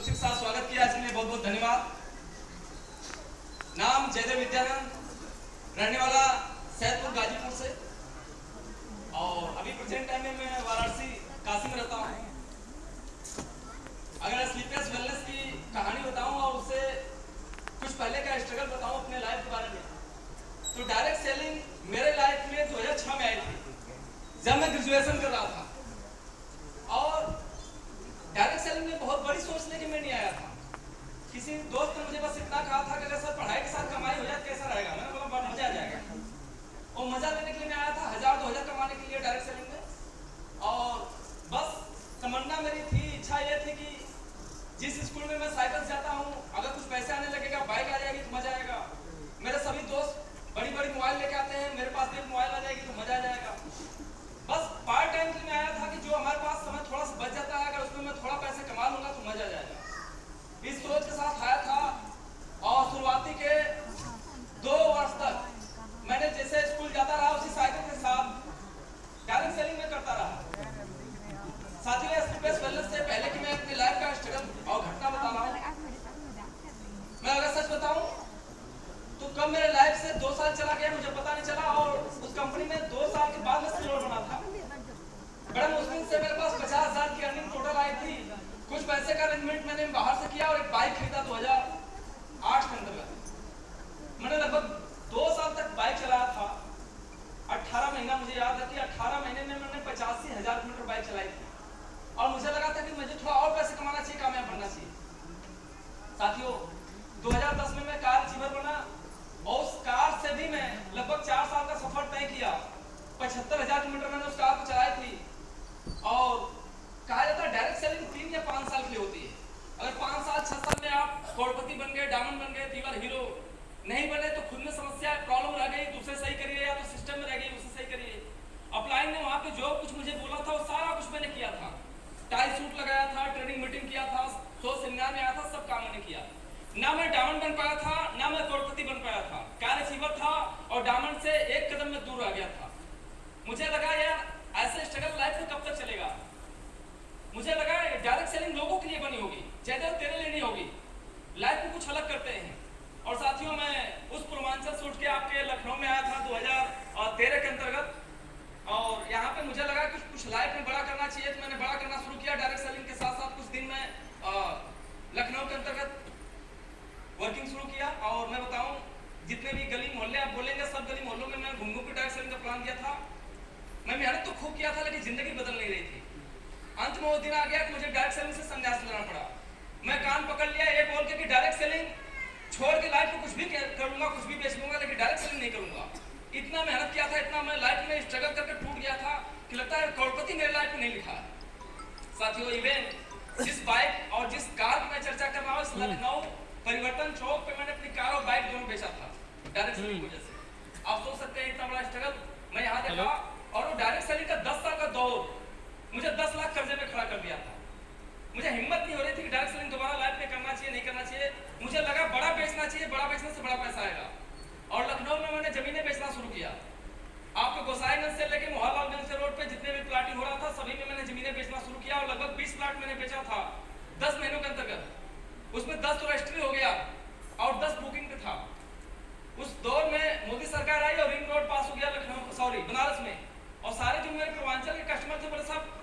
खुशी के साथ स्वागत किया, इसके लिए बहुत बहुत धन्यवाद। नाम जयदेव विद्यानंद, रहने वाला सैदपुर गाजीपुर से, और अभी प्रेजेंट टाइम में मैं वाराणसी काशी में रहता हूँ। अगर स्लीपलेस वेलनेस की कहानी बताऊँ और उससे कुछ पहले का स्ट्रगल बताऊँ अपने लाइफ के बारे में, तो डायरेक्ट सेलिंग मेरे लाइफ में 2006 में आई थी, जब मैं ग्रेजुएशन कर रहा था। और डायरेक्ट सेलिंग में बहुत बड़ी सोच लेके मैं नहीं आया था। किसी दोस्त ने मुझे बस इतना कहा था कि अगर सर पढ़ाई के साथ कमाई हो जाए कैसा रहेगा। मैंने बोला बहुत मजा आ जाएगा, और मजा लेने के लिए मैं आया था 1000-2000 कमाने के लिए डायरेक्ट सेलिंग में। और बस तमन्ना मेरी थी, इच्छा ये थी कि जिस स्कूल में मैं साइकिल से जाता हूँ, अगर कुछ पैसे आने लगेगा, बाइक आ जाएगी तो मजा आएगा। मेरे सभी दोस्त बड़ी बड़ी मोबाइल लेके आते हैं, मेरे पास भी मोबाइल आ जाएगी तो मजा आ जाएगा। बस पार्ट टाइम के लिए आया था कि जो हमारे पास समय थोड़ा सा बच जाता है, अगर उसमें मैं थोड़ा पैसे कमा लूंगा तो मजा आ जाएगा। इस सोच के साथ आया था, और शुरुआती के 2 वर्ष तक मैंने जैसे स्कूल जाता रहा उसी साइकिल के साथ डायरेक्ट सेलिंग में करता रहा। साथियों, स्लीपलेस वेलनेस से पहले कि मैं अपनी लाइफ का स्ट्रगल और घटना बता रहा हूँ, मैं अगर सच बताऊं तो कब मेरे लाइफ से 2 साल चला गया मुझे पता नहीं चला। और उस कंपनी में 2 साल के बाद में सीनियर बना था। बड़े मुश्किल से मेरे पास 50,000 की अर्निंग टोटल आई थी। कुछ पैसे का अरेंजमेंट मैंने बाहर से किया और एक बाइक खरीदा 2008 के अंतर्गत। मैंने लगभग 2 साल तक बाइक चलाया था। 18 महीना मुझे याद है कि 18 महीने में मैंने 85,000 किलोमीटर बाइक चलाई थी। और मुझे लगा था कि मुझे थोड़ा और पैसे कमाना चाहिए, कामयाब बनना चाहिए। साथियों, 2010 में मैं कार अचीवर बना, और उस कार से भी मैं लगभग 4 साल का सफर तय किया। 75,000 किलोमीटर मैंने उस कार को चलाई थी। और कहा जाता है डायरेक्ट सेलिंग 3 या 5 साल के लिए होती है। अगर 5 साल 6 साल में आप करोड़पति बन गए, डायमंड बन गए, दीवार हीरो नहीं बने तो खुद में समस्या प्रॉब्लम रह गई, दूसरे सही करिए, या तो सिस्टम में रह गई उसे सही करिए। अपलाइन ने वहां पे जो कुछ मुझे बोला था वो सारा कुछ मैंने किया था। टाई सूट लगाया था, ट्रेनिंग मीटिंग किया था, 100 सेमिनार में आया था, सब काम मैंने किया। ना मैं डायमंड बन पाया था, ना मैं करोड़पति बन पाया था। कार अचीवर था और डायमंड से एक कदम में दूर आ गया था। मुझे लगा यार ऐसे स्ट्रगल लाइफ में कब तक चलेगा। मुझे लगा डायरेक्ट सेलिंग लोगों के लिए बनी होगी, जयदेव तेरे लिए नहीं होगी। लाइफ में कुछ अलग करते हैं। और साथियों, मैं उस पूर्वांचल से उठ के आपके लखनऊ में आया था 2013 के अंतर्गत। और यहाँ पे मुझे लगा कुछ लाइफ में बड़ा करना चाहिए, तो मैंने बड़ा करना शुरू किया। डायरेक्ट सेलिंग के साथ साथ कुछ दिन में लखनऊ के अंतर्गत वर्किंग शुरू किया। और मैं बताऊं, जितने भी गली मोहल्ले आप बोलेंगे, सब गली मोहल्लों में मैं घूम के डायरेक्ट सेलिंग का प्लान किया था। मैं मेहनत तो खूब किया था, लेकिन जिंदगी बदल नहीं रही थी। अंत में वो दिन आ गया कि मुझे डायरेक्ट सेलिंग से संन्यास लेना पड़ा। मैं कान पकड़ लिया ये बोल के कि डायरेक्ट सेलिंग छोड़ के लाइफ में कुछ भी करूंगा, कुछ भी बेच लूंगा, लेकिन डायरेक्ट सेलिंग नहीं करूंगा। इतना मेहनत किया था, इतना मैं लाइफ में स्ट्रगल करके टूट गया था कि लगता है करोड़पति मेरे लाइफ में नहीं लिखा है। साथियों, इवन जिस बाइक और जिस कार की मैं चर्चा कर रहा हूँ, इस लखनऊ परिवर्तन चौक पे मैंने अपनी कार और बाइक दोनों बेचा था डायरेक्ट सेलिंग की वजह से। आप सोच सकते हैं इतना बड़ा स्ट्रगल मैं यहाँ देखा। और वो डायरेक्ट सेलिंग का 10 साल का दौर मुझे 10 लाख कर्जे में खड़ा कर दिया था। मुझे हिम्मत नहीं हो रही थी कि डायरेक्ट सेलिंग दोबारा लाइफ में करना चाहिए, नहीं करना चाहिए। मुझे लगा बड़ा बेचना चाहिए, बड़ा बेचने से बड़ा पैसा आएगा। और लखनऊ में मैंने जमीनें बेचना शुरू किया। आपको गोसाईगंज से लेकर मोहनलालगंज रोड पे जितने भी प्लाटिंग हो रहा था, सभी में मैंने जमीनें बेचना शुरू किया। और लगभग 20 प्लाट मैंने बेचा था 10 महीनों के अंतर्गत। उसमें 10 तो रजिस्ट्री हो गया और 10 बुकिंग पे था। उस दौर में मोदी सरकार आई और रिंग रोड पास हो गया बनारस में। और सारे जो मेरे पूर्वांचल के कस्टमर थे बोले साहब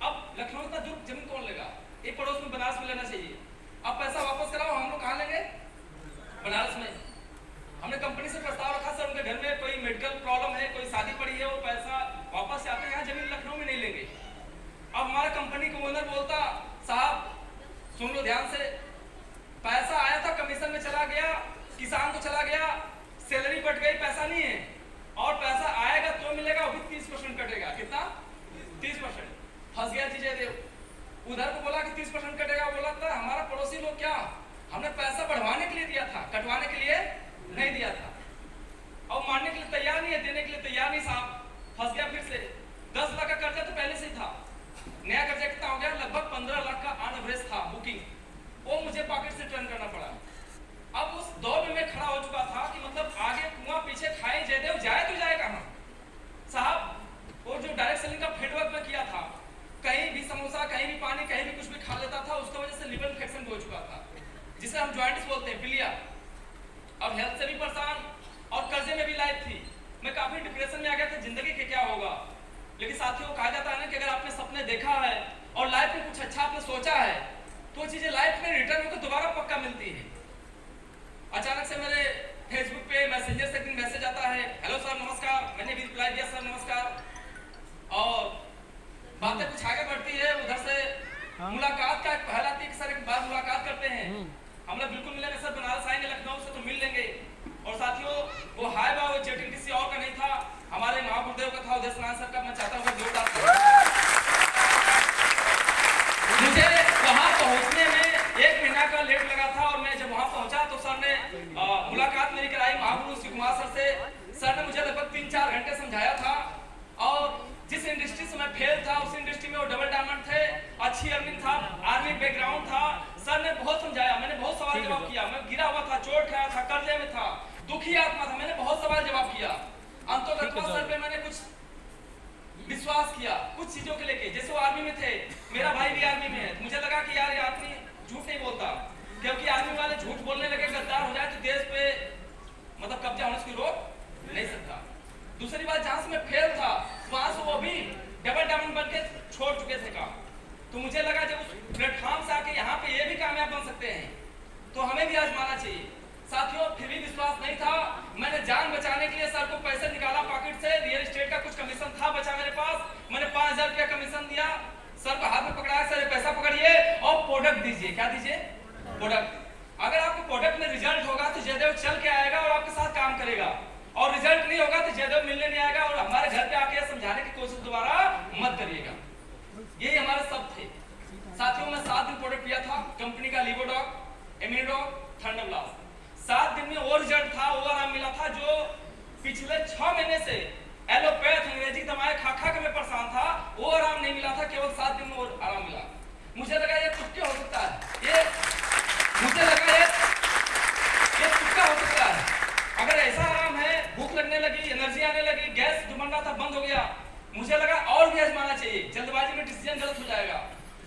अब लखनऊ इतना दूर जमीन कौन लेगा, एक पड़ोस में बनारस में लेना चाहिए, अब पैसा वापस कराओ। हम लोग कहाँ लेंगे? बनारस में। हमने कंपनी से प्रस्ताव रखा, सर उनके घर में कोई मेडिकल प्रॉब्लम है, कोई शादी पड़ी है, वो पैसा वापस से आते हैं, यहाँ जमीन लखनऊ में नहीं लेंगे। अब हमारा कंपनी का ओनर बोलता साहब सुन लो ध्यान से, पैसा आया था कमीशन में चला गया, किसान को चला गया, सैलरी कट गई, पैसा नहीं है। और पैसा आएगा तो मिलेगा, वो भी 30% कटेगा। कितना? 30%। फंस गया जी जयदेव। उधर को बोला कि 30% कटेगा, बोला था हमारा पड़ोसी लोग क्या, हमने पैसा बढ़वाने के लिए दिया था, कटवाने के लिए नहीं दिया था। और मानने के लिए तैयार नहीं है, देने के लिए तैयार नहीं साहब। फंस गया फिर से। 10 लाख का कर्जा तो पहले से ही था। नया कर्जा कितना हो गया? लगभग 15 लाख का ऑन एवरेज था बुकिंग, वो मुझे पॉकेट से टर्न करना पड़ा। अब उस दौर में मैं खड़ा हो चुका था कि मतलब आगे कुआं पीछे खाए जयदेव, जाए तो जाए कहां साहब। वो जो डायरेक्ट सेलिंग का फीडबैक में किया था, कहीं भी समोसा, कहीं भी पानी, कहीं भी कुछ भी खा लेता था, उसकी वजह से लिवर इन्फेक्शन हो चुका। जिसे हम जॉइंटिस बोलते हैं, बिलिया। अब हेल्थ से भी परेशान और कर्जे में भी लाइफ थी। मैं काफी डिप्रेशन में आ गया था, जिंदगी के क्या होगा। लेकिन साथियों, कहा जाता है ना कि अगर आपने सपने देखा है और लाइफ में कुछ अच्छा आपने सोचा है तो चीजें लाइफ में रिटर्न होकर दोबारा पक्का मिलती है। अचानक से मेरे फेसबुक पे मैसेंजर से एक दिन मैसेज आता है, हेलो सर नमस्कार। मैंने भी रिप्लाई दिया, सर नमस्कार। और बातें कुछ आगे बढ़ती है, उधर से मुलाकात का पहल आती है कि सर एक बार मुलाकात करते हैं। हम लोग बिल्कुल मिलेंगे सर, बनारस आएंगे लखनऊ से तो मिल लेंगे। और साथियों, वो हाय बा वो चैटिंग किसी और का नहीं था, हमारे महागुरुदेव का था, उदय स्नान सर का। मैं चाहता हूँ जोरदार मुझे वहां पहुंचने में 1 महीना का लेट लगा था। और मैं जब वहां पहुंचा तो सर ने मुलाकात मेरी कराई महागुरु शिव कुमार सर से। सर ने मुझे लगभग 3-4 घंटे समझाया था। और जिस इंडस्ट्री से मैं फेल था उस इंडस्ट्री में वो डबल डायमंड थे, अच्छी अर्निंग था, आर्मी बैकग्राउंड था। सर ने बहुत समझाया, मैंने बहुत सवाल जवाब किया। मैं गिरा हुआ था, चोट खाया था, कर्जे में था, दुखी आत्मा था, मैंने बहुत सवाल जवाब किया। अंततः सर पे मैंने कुछ विश्वास किया कुछ चीजों के लेके। जैसे वो आर्मी में थे, मेरा भाई भी आर्मी में है, मुझे लगा कि यार ये आदमी झूठ नहीं बोलता, क्योंकि आर्मी वाले झूठ बोलने लगे, गद्दार हो जाए तो देश पे मतलब कब्जा होने की रोक नहीं सकता। दूसरी बात, जहां से मैं फेल था वहां से वो भी डबल डायमंड बन के छोड़ चुके थे काम। तो मुझे लगा जब उस प्लेटफॉर्म से आके यहाँ पे ये भी कामयाब बन सकते हैं तो हमें भी आजमाना चाहिए। साथियों, फिर भी विश्वास नहीं था। मैंने जान बचाने के लिए सर को पैसे निकाला पॉकेट से, रियल एस्टेट का कुछ कमीशन था बचा मेरे पास, मैंने 5000 रुपया कमीशन दिया। सर को हाथ में पकड़ाया, सर ये पैसा पकड़िए और प्रोडक्ट दीजिए। क्या दीजिए? प्रोडक्ट। अगर आपको प्रोडक्ट में रिजल्ट होगा तो जयदेव चल के आएगा और आपके साथ काम करेगा, और रिजल्ट नहीं होगा तो जयदेव मिलने नहीं आएगा और हमारे घर पे आके समझाने की कोशिश दोबारा मत करिएगा। यही हमारे सब थे। साथियों, मैं 7 दिन प्रोडक्ट लिया था कंपनी का, लिवोडॉग, एमिनोडॉग, थंडरब्लास्ट। 7 दिन में वो रिजल्ट था, वो आराम मिला था जो पिछले 6 महीने से एलोपैथ अंग्रेजी दवाएं खा खा के मैं परेशान था, वो आराम नहीं मिला था। केवल 7 दिन में वो आराम मिला। मुझे लगा ये तुक्का हो सकता है, मुझे लगा ये तुक्का हो सकता है। अगर ऐसा आराम है, भूख लगने लगी, एनर्जी आने लगी, गैस जो बन रहा था बंद हो गया, मुझे लगा और भी आजमाना चाहिए, जल्दबाजी में डिसीजन गलत हो जाएगा।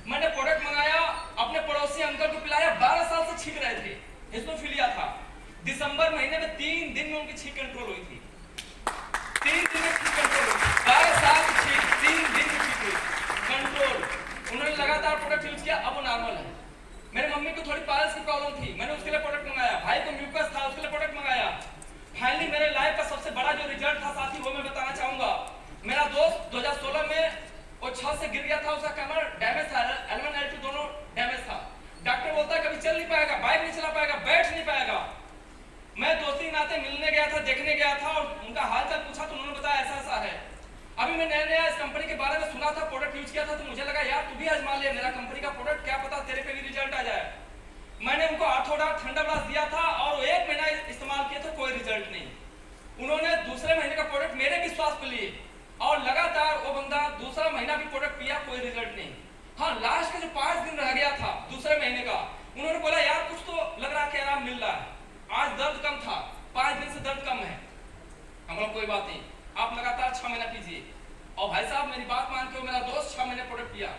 मैंने प्रोडक्ट मंगाया, अपने पड़ोसी अंकल को पिलाया, 12 साल से छींक रहे थे, हिस्टोफिलिया था। दिसंबर महीने में 3 दिन में उनकी छींक कंट्रोल हुई थी। 3 दिन में छींक कंट्रोल हुई, 12 साल की छींक 3 दिन में छींक हुई कंट्रोल। उन्होंने लगातार प्रोडक्ट यूज किया, अब वो नॉर्मल है। मेरी मम्मी को थोड़ी पायल्स की प्रॉब्लम थी, मैंने उसके लिए प्रोडक्ट मंगाया। भाई को म्यूकस था, उसके लिए प्रोडक्ट मंगाया। फाइनली मेरे लाइफ का सबसे बड़ा जो रिजल्ट था साथी, वो मैं बताना चाहूंगा। मेरा दोस्त 2016 में वो छत से गिर गया था, उसका कमर डैमेज था, L1 L2 दोनों डैमेज था। डॉक्टर बोलता है कभी चल नहीं पाएगा, बाइक नहीं चला पाएगा, बैठ नहीं पाएगा। मैं दोस्ती नाते मिलने गया था, देखने गया था और उनका हालचाल पूछा तो उन्होंने बताया ऐसा ऐसा है। अभी मैं नया इस कंपनी के बारे में सुना था, प्रोडक्ट यूज किया था, तो मुझे लगा यार तू भी आजमा ले मेरा कंपनी का प्रोडक्ट, क्या पता तेरे पे भी रिजल्ट आ जाए। मैंने उनको ऑर्थोडॉक्स थंडरब्लास्ट दिया था और 1 महीना इस्तेमाल किया था, कोई रिजल्ट नहीं। उन्होंने दूसरे महीने का प्रोडक्ट मेरे विश्वास पे लिए और लगातार वो बंदा दूसरा महीना भी प्रोडक्ट पिया, कोई रिजल्ट नहीं। हाँ, लास्ट का जो 5 दिन रह गया था दूसरे महीने का, उन्होंने बोला यार कुछ तो लग रहा है कि आराम मिल रहा है, आज दर्द कम था, 5 दिन से दर्द कम है। हम लोग कोई बात नहीं, आप लगातार 6 महीना पीजिए। और भाई साहब मेरी बात मान के, मेरा दोस्त 6 महीने प्रोडक्ट पिया।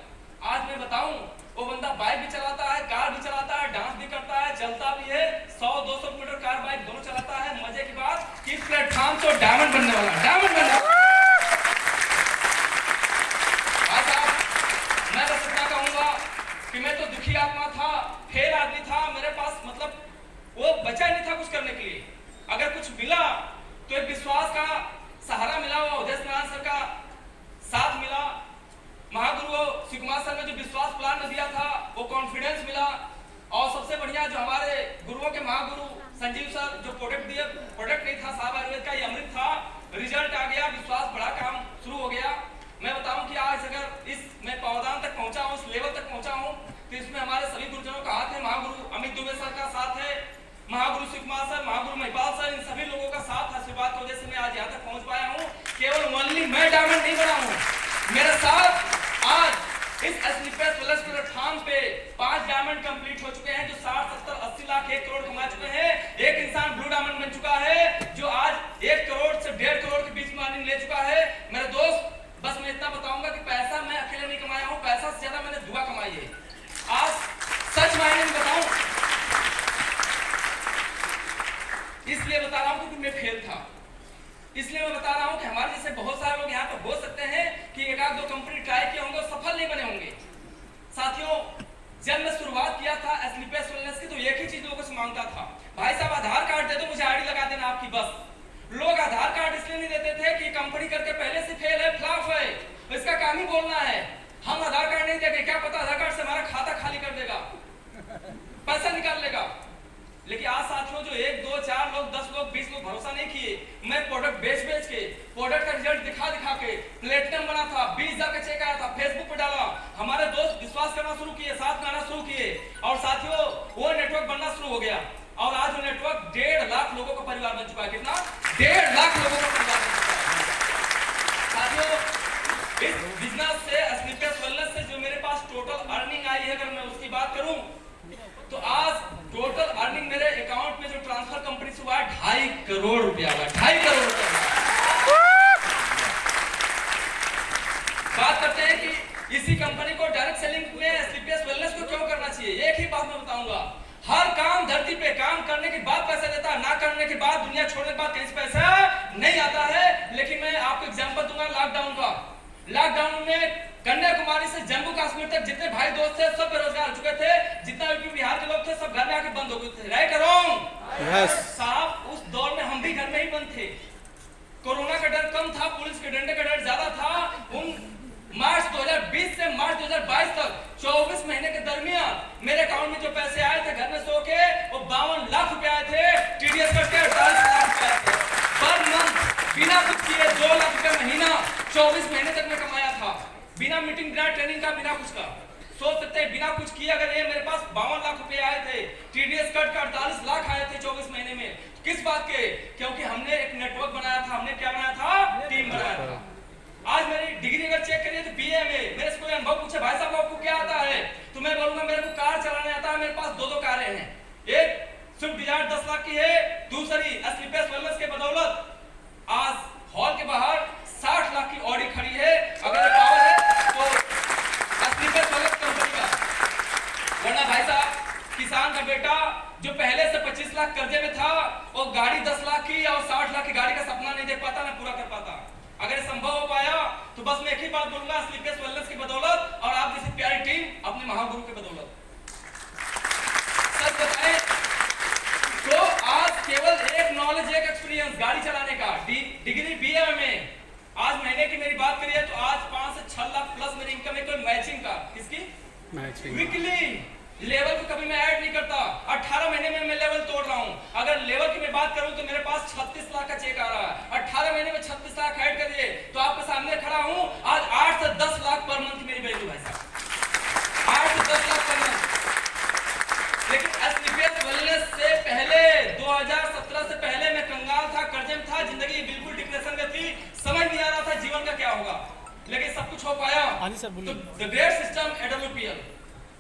आज मैं बताऊं, वो बंदा बाइक भी चलाता है, कार भी चलाता है, डांस भी करता है, चलता भी है, 100-200 मीटर कार बाइक दोनों चलाता है। मजे की बात कि प्लेटफॉर्म तो डायमंड बनने वाला, डायमंड बनने वाला। मैं बस इतना कहूंगा कि मैं तो दुखी आत्मा था, फेल आदमी था, मेरे पास मतलब वो बचा नहीं था कुछ करने के लिए। अगर कुछ मिला तो एक विश्वास का सहारा मिला, हुआ उदय स्नान सर का साथ मिला, महागुरु शिव कुमार सर ने जो विश्वास प्लान दिया था वो कॉन्फिडेंस मिला, और सबसे बढ़िया जो हमारे गुरुओं के महागुरु संजीव सर जो प्रोडक्ट दिए, प्रोडक्ट नहीं था साहब आयुर्वेद का, ये अमृत था, रिजल्ट आ गया, विश्वास बड़ा, काम शुरू हो गया। मैं बताऊं कि आज अगर इस मैं पावदान तक पहुंचा हूं, इस लेवल तक पहुंचा हूं, तो इसमें हमारे सभी गुरुजनों का हाथ है। महागुरु अमित दुबे सर का साथ है, महागुरु शिव कुमार सर, महागुरु महिपाल सर, इन सभी लोगों का साथ आशीर्वाद की वजह से मैं आज यहाँ तक पहुंच पाया हूँ। केवल ओनली मैं डायमंड नहीं बना हूँ, मेरे साथ आज इस एसलीपेस प्लस प्लेटफॉर्म पे 5 डायमंड कंप्लीट हो चुके हैं, जो 60, 70, 80 लाख 1 करोड़ कमा चुके हैं। एक इंसान ब्लू डायमंड बन चुका है जो आज 1 करोड़ से 1.5 करोड़ के बीच में अर्निंग ले चुका है। मेरे दोस्त, बस मैं इतना बताऊंगा कि पैसा मैं अकेले नहीं कमाया हूँ, पैसा से ज्यादा मैंने दुआ कमाई है। आज सच में इसलिए मैं बता रहा हूं कि हमारे जैसे बहुत सारे लोग यहाँ पर हो सकते हैं कि एक आध दो कंपनी ट्राई किए होंगे और सफल नहीं बने होंगे। साथियों, जब मैं शुरुआत किया था स्लीपलेस वेलनेस की, तो एक ही चीज लोगों से मांगता था, भाई साहब आधार कार्ड दे दो, मुझे आईडी लगा देना आपकी। बस लोग आधार कार्ड इसलिए नहीं देते थे कि कंपनी करके पहले से फेल है, फ्लॉप है, इसका काम ही बोलना है। हम आधार कार्ड नहीं देंगे, क्या पता आधार कार्ड से हमारा खाता खाली कर देगा, पैसा निकाल लेगा। लेकिन आज साथियों जो 1 2 4 लोग 10 लोग 20 लोग भरोसा नहीं किए, मैं प्रोडक्ट बेच के प्रोडक्ट का रिजल्ट दिखा के प्लेटिनम बना था, 20,000 का चेक आया था, फेसबुक पे डाला, हमारे दोस्त विश्वास करना शुरू किए, साथ में आना शुरू किए, और साथियों वो नेटवर्क बनना शुरू हो गया। और आज वो नेटवर्क 1.5 लाख लोगों का परिवार बन चुका है। कितना? 1.5 लाख लोगों का परिवार बन चुका है। साथियों, इस बिजनेस से स्लीपलेस वेलनेस से जो मेरे पास टोटल अर्निंग आई है, अगर मैं उसकी बात करूं तो आज टोटल अर्निंग मेरे अकाउंट में जो ट्रांसफर कंपनी से हुआ है 2.5 करोड़ रुपया हुआ, 2.5 करोड़ रुपया। बात करते हैं कि इसी कंपनी को डायरेक्ट सेलिंग में स्लीपलेस वेलनेस को क्यों करना चाहिए। एक ही बात मैं बताऊंगा, हर काम धरती पे काम करने के बाद पैसा देता है, ना करने के बाद, दुनिया छोड़ने के बाद कहीं से पैसा नहीं आता है। लेकिन मैं आपको एग्जांपल दूंगा लॉकडाउन का। लॉकडाउन में कन्याकुमारी से जम्मू कश्मीर तक जितने भाई दोस्त थे सब बेरोजगार हो चुके थे, जितना यूपी बिहार के लोग थे सब घर में आके बंद हो गए थे। राइट और रॉन्ग? यस साहब, उस दौर में हम भी घर में ही बंद थे। कोरोना का डर कम था, पुलिस के डंडे का डर ज्यादा था। उन मार्च 2020 से मार्च 2022 तक 24 महीने के दरमियान मेरे अकाउंट में जो पैसे आए थे घर में सो के, वो 52 लाख रुपए आए थे। टीडीएस कट के 48 लाख रुपए आए थे पर मंथ, बिना कुछ किए 2 लाख रुपए महीना 24 महीने तक मैं कमाया था, बिना मीटिंग, बिना ट्रेनिंग का, बिना कुछ का। सोच सकते हैं बिना कुछ किए अगर ये मेरे पास 52 लाख रुपए आए थे, टीडीएस कट का 48 लाख आए थे 24 महीने में, किस बात के? क्योंकि हमने एक नेटवर्क बनाया था। हमने क्या बनाया था? टीम बनाया था। आज मेरी डिग्री अगर चेक करिए तो बीए में, मेरे से कोई अनुभव पूछे भाई साहब आपको क्या आता है, तो मैं बोलूंगा मेरे को कार चलाने आता है। मेरे पास 2 कारें हैं, एक स्विफ्ट डिजायर 10 लाख की है, दूसरी स्लीपलेस वेलनेस के बदौलत आज हॉल के बाहर 60 लाख की ऑडी खड़ी है। अगर पावर है तो स्लीपलेस वेलनेस कंपनी का, वरना भाई साहब किसान का बेटा जो पहले से 25 लाख कर्जे में था, वो गाड़ी 10 लाख की और 60 लाख की गाड़ी का सपना नहीं देख पाता, ना पूरा कर पाता। अगर संभव हो पाया तो बस मैं एक ही बात बोलूंगा, स्लीपलेस वेलनेस की बदौलत और आप जैसी प्यारी टीम अपने महागुरु के बदौलत। सच बताएं तो आज केवल एक नॉलेज, एक एक्सपीरियंस गाड़ी चलाने का, डिग्री बीए में, आज महीने की मेरी बात करिए तो आज 5 से 6 लाख प्लस मेरी इनकम है। कोई मैचिंग का, किसकी? मैचिंग। वीकली लेवल को कभी मैं ऐड नहीं करता, 18 महीने में मैं लेवल तोड़ रहा हूं। अगर लेवल की मैं बात करूं तो मेरे पास 36 लाख का चेक आ रहा है, 18 महीने में 36 लाख ऐड करिए तो आपके सामने खड़ा हूं। आज 8 से 10 लाख पर मंथ मेरी वैल्यू भाई साहब, 8 से 10 लाख पर मंथ। लेकिन स्लीपलेस वेलनेस से पहले 2017 से पहले मैं कंगाल था, कर्जे में था, जिंदगी बिल्कुल डिप्रेशन में थी, समझ नहीं आ रहा था जीवन का क्या होगा। लेकिन सब कुछ हो पाया तो द ग्रेट सिस्टम AWPL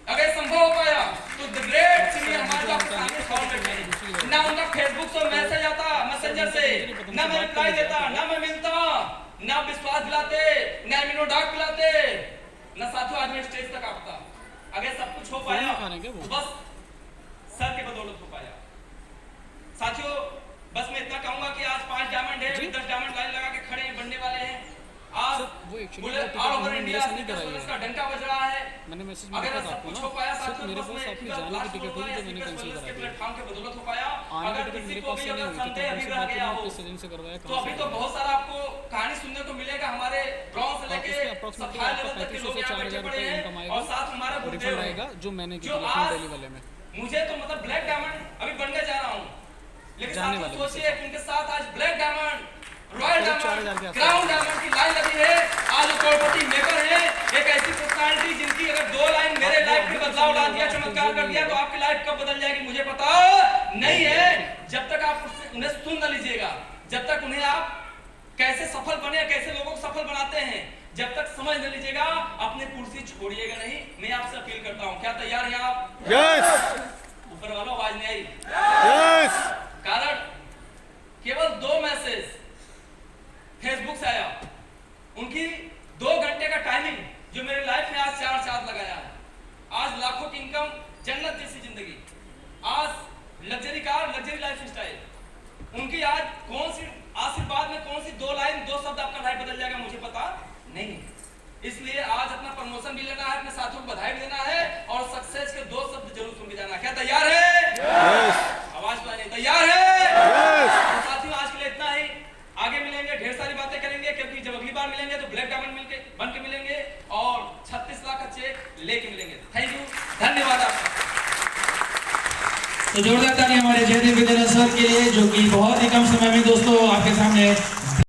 अगर संभव हो पाया तो द ग्रेट सीनियर हमारे आपके सामने फाउंडेड है। ना उनका फेसबुक से मैसेज आता मैसेंजर से, ना मैं रिप्लाई देता, ना मैं मिलता, ना विश्वास दिलाते, ना इम्यूनो डॉक पिलाते, ना साथियों आज मैं स्टेज तक आता। अगर सब कुछ हो पाया तो बस सर के बदौलत हो पाया। साथियों बस मैं इतना कहूंगा कि आज 5 डायमंड है, 10 डायमंड लाइन लगा के खड़े बनने वाले हैं। आज ऑल ओवर इंडिया इसका डंका बज रहा है। मैंने मैसेज अगर सब कुछ हो पाया साथियों, मेरे पास आपकी जाने की टिकट थी जो मैंने कैंसिल करा दी। प्लेटफॉर्म के बदौलत हो पाया। आने की टिकट मेरे पास से नहीं हुई थी, तो अभी रह गया हो से करवाया तो अभी तो बहुत सारा आपको कहानी सुनने को मिलेगा। हमारे गांव से लेके सफाई लेवल तक के लोग यहाँ बैठे पड़े हैं और साथ हमारा रिफंड आएगा जो मैंने की थी दिल्ली वाले में। मुझे तो मतलब ब्लैक डायमंड अभी बनने जा रहा हूँ, लेकिन साथ सोचिए कि उनके साथ आज black diamond, royal diamond, crown diamond की लाइन लगी है। आज करोड़पति मेकर है, एक ऐसी पर्सनालिटी जिनकी अगर 2 लाइन मेरे लाइफ में बदलाव ला दिया, चमत्कार कर दिया, तो आपकी लाइफ कब बदल जाएगी मुझे पता नहीं है। जब तक आप उन्हें सुन न लीजिएगा, जब तक उन्हें आप कैसे सफल बने, कैसे लोगों को सफल बनाते हैं, जब तक समझ न लीजिएगा, अपनी कुर्सी छोड़िएगा नहीं। मैं आपसे अपील करता हूँ, क्या तैयार हैं आप? यस। ऊपर वालों आवाज नहीं आई? यस। कारण केवल 2 मैसेज फेसबुक से आया, उनकी 2 घंटे का टाइमिंग जो मेरी लाइफ में आज 4 साल लगाया है। आज लाखों की इनकम, जन्नत जैसी जिंदगी, आज luxury car, luxury life style. उनकी आज कौन सी आशीर्वाद में कौन सी लेके मिलेंगे। थैंक यू, धन्यवाद आपका। तो जोरदार ताली हमारे जयदेव विद्यानंद सर के लिए, जो कि बहुत ही कम समय में दोस्तों आपके सामने